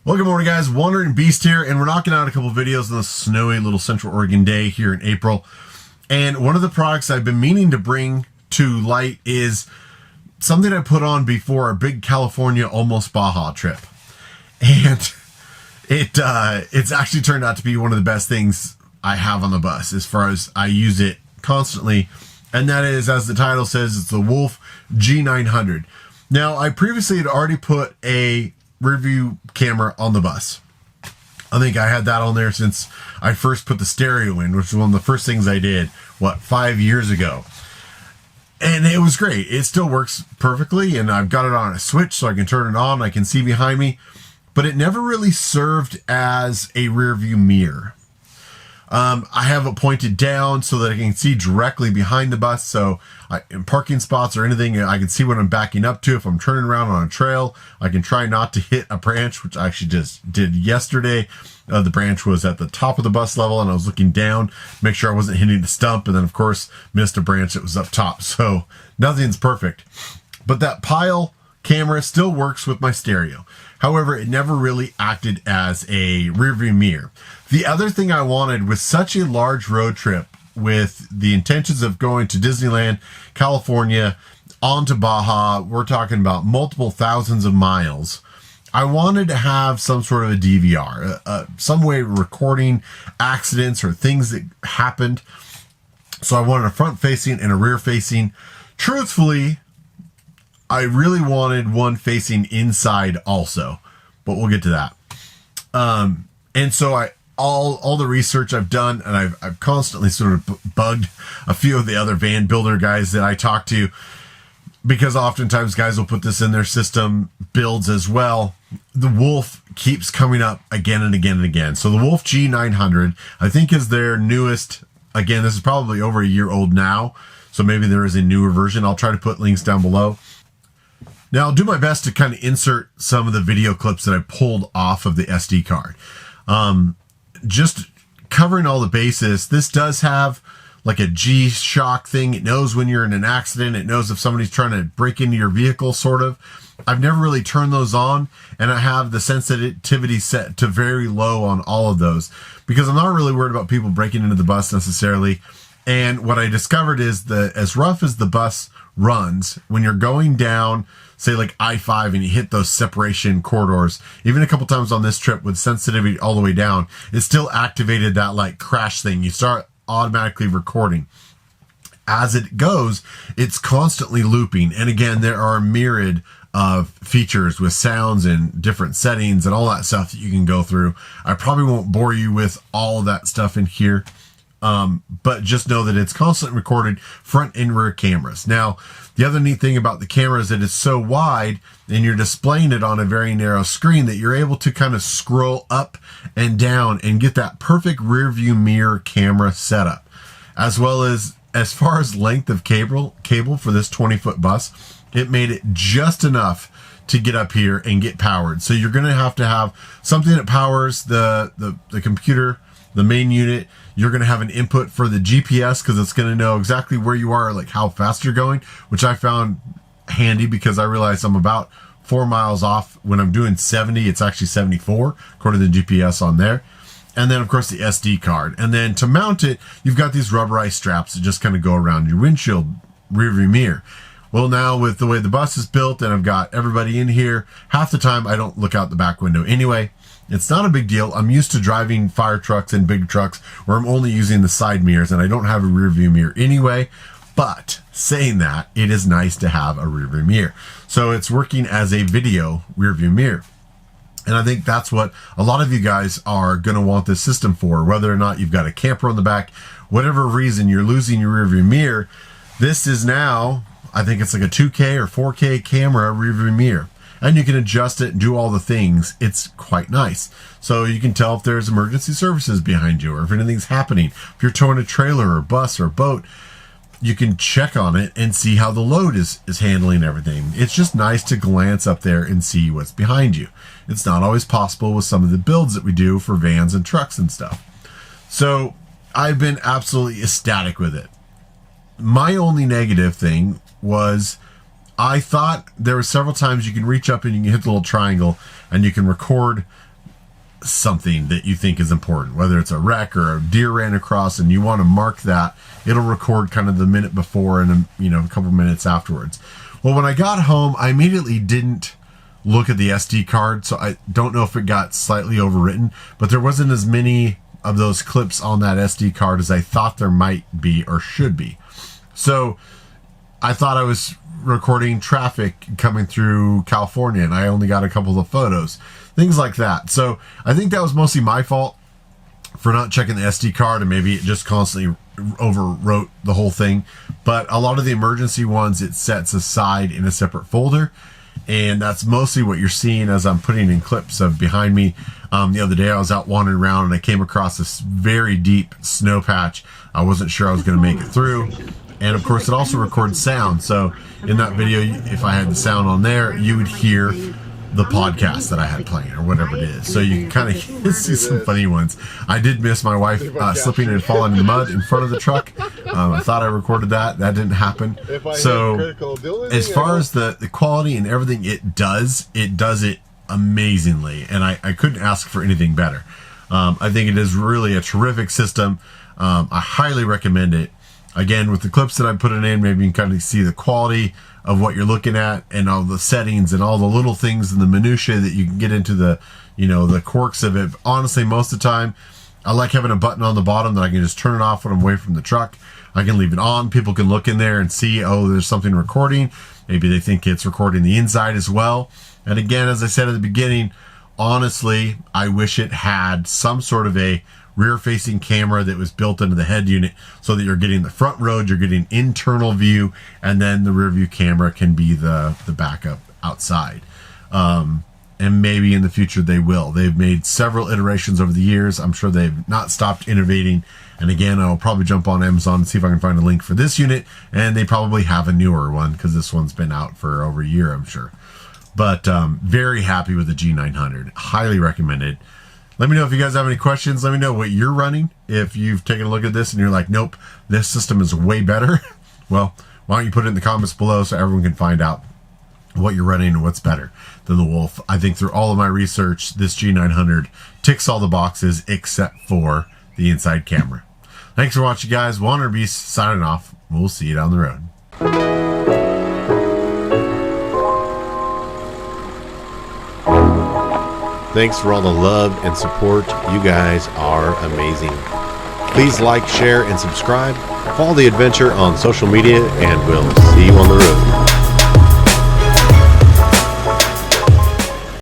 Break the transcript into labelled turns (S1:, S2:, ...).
S1: Well, good morning, guys. Wandering Beast here, and we're knocking out a couple videos on this snowy little Central Oregon day here in April. And one of the products I've been meaning to bring to light is something I put on before our big California almost Baja trip. And it's actually turned out to be one of the best things I have on the bus as far as I use it constantly. And that is, as the title says, it's the WOLF G900. Now, I previously had already put a Rearview camera on the bus. I think I had that on there since I first put the stereo in, which was one of the first things I did, 5 years ago. And it was great. It still works perfectly, and I've got it on a switch so I can turn it on. I can see behind me, but it never really served as a rear view mirror. I have it pointed down so that I can see directly behind the bus. So in parking spots or anything, I can see what I'm backing up to. If I'm turning around on a trail, I can try not to hit a branch, which I actually just did yesterday. The branch was at the top of the bus level, and I was looking down, make sure I wasn't hitting the stump, and then, of course, missed a branch that was up top. So nothing's perfect. But that pile camera still works with my stereo. However, it never really acted as a rearview mirror. The other thing I wanted with such a large road trip with the intentions of going to Disneyland, California, on to Baja, we're talking about multiple thousands of miles. I wanted to have some sort of a DVR, some way of recording accidents or things that happened. So I wanted a front facing and a rear facing. Truthfully, I really wanted one facing inside also, but we'll get to that. And so all the research I've done, and I've constantly sort of bugged a few of the other van builder guys that I talk to, because oftentimes guys will put this in their system builds as well. The Wolf keeps coming up again and again and again. So the Wolf G900, I think, is their newest. Again, this is probably over a year old now, so maybe there is a newer version. I'll try to put links down below. Now, I'll do my best to kind of insert some of the video clips that I pulled off of the SD card. Just covering all the bases, this does have like a G-Shock thing. It knows when you're in an accident. It knows if somebody's trying to break into your vehicle, sort of. I've never really turned those on, and I have the sensitivity set to very low on all of those because I'm not really worried about people breaking into the bus necessarily. And what I discovered is that as rough as the bus runs, when you're going down, say like I-5, and you hit those separation corridors, even a couple times on this trip with sensitivity all the way down, it still activated that like crash thing. You start automatically recording. As it goes, it's constantly looping. And again, there are a myriad of features with sounds and different settings and all that stuff that you can go through. I probably won't bore you with all of that stuff in here. But just know that it's constantly recorded front and rear cameras. Now, the other neat thing about the camera is that it's so wide and you're displaying it on a very narrow screen that you're able to kind of scroll up and down and get that perfect rear view mirror camera setup. As well as far as length of cable for this 20-foot bus, it made it just enough to get up here and get powered. So you're going to have something that powers the computer, the main unit. You're going to have an input for the GPS because it's going to know exactly where you are, like how fast you're going, which I found handy because I realized I'm about 4 miles off. When I'm doing 70, it's actually 74 according to the GPS on there. And then, of course, the SD card. And then to mount it, you've got these rubberized straps that just kind of go around your windshield rearview mirror. Well, now with the way the bus is built and I've got everybody in here, half the time I don't look out the back window anyway. It's not a big deal. I'm used to driving fire trucks and big trucks where I'm only using the side mirrors and I don't have a rear view mirror anyway. But saying that, it is nice to have a rear view mirror. So it's working as a video rear view mirror. And I think that's what a lot of you guys are going to want this system for, whether or not you've got a camper on the back, whatever reason you're losing your rear view mirror. This is now, I think it's like a 2K or 4K camera rear view mirror. And you can adjust it and do all the things. It's quite nice. So you can tell if there's emergency services behind you or if anything's happening. If you're towing a trailer or bus or boat, you can check on it and see how the load is handling everything. It's just nice to glance up there and see what's behind you. It's not always possible with some of the builds that we do for vans and trucks and stuff. So I've been absolutely ecstatic with it. My only negative thing was I thought there were several times you can reach up and you can hit the little triangle and you can record something that you think is important, whether it's a wreck or a deer ran across and you want to mark that, it'll record kind of the minute before and a couple minutes afterwards. Well, when I got home, I immediately didn't look at the SD card, so I don't know if it got slightly overwritten, but there wasn't as many of those clips on that SD card as I thought there might be or should be. So I thought I was recording traffic coming through California and I only got a couple of photos, things like that. So I think that was mostly my fault for not checking the SD card, and maybe it just constantly overwrote the whole thing. But a lot of the emergency ones it sets aside in a separate folder, and that's mostly what you're seeing as I'm putting in clips of behind me. The other day I was out wandering around and I came across this very deep snow patch. I wasn't sure I was going to make it through, and of course it also records sound. So in that video, if I had the sound on there, you would hear the podcast that I had playing or whatever it is. So you can kind of see some funny ones. I did miss my wife slipping and falling in the mud in front of the truck. I thought I recorded that. That didn't happen. So as far as the quality and everything it does it amazingly. And I couldn't ask for anything better. I think it is really a terrific system. I highly recommend it. Again, with the clips that I'm putting in, maybe you can kind of see the quality of what you're looking at and all the settings and all the little things and the minutiae that you can get into the, the quirks of it. Honestly, most of the time, I like having a button on the bottom that I can just turn it off when I'm away from the truck. I can leave it on. People can look in there and see, oh, there's something recording. Maybe they think it's recording the inside as well. And again, as I said at the beginning, honestly, I wish it had some sort of a rear-facing camera that was built into the head unit so that you're getting the front road, you're getting internal view, and then the rear view camera can be the backup outside. And maybe in the future they will. They've made several iterations over the years. I'm sure they've not stopped innovating. And again, I'll probably jump on Amazon and see if I can find a link for this unit, and they probably have a newer one because this one's been out for over a year, I'm sure. But very happy with the G900. Highly recommend it. Let me know if you guys have any questions. Let me know what you're running. If you've taken a look at this and you're like, nope, this system is way better. Well, why don't you put it in the comments below so everyone can find out what you're running and what's better than the Wolf. I think through all of my research, this G900 ticks all the boxes except for the inside camera. Thanks for watching, guys. Wander Beast signing off. We'll see you down the road.
S2: Thanks for all the love and support. You guys are amazing. Please like, share, and subscribe. Follow the adventure on social media, and we'll see you on the road.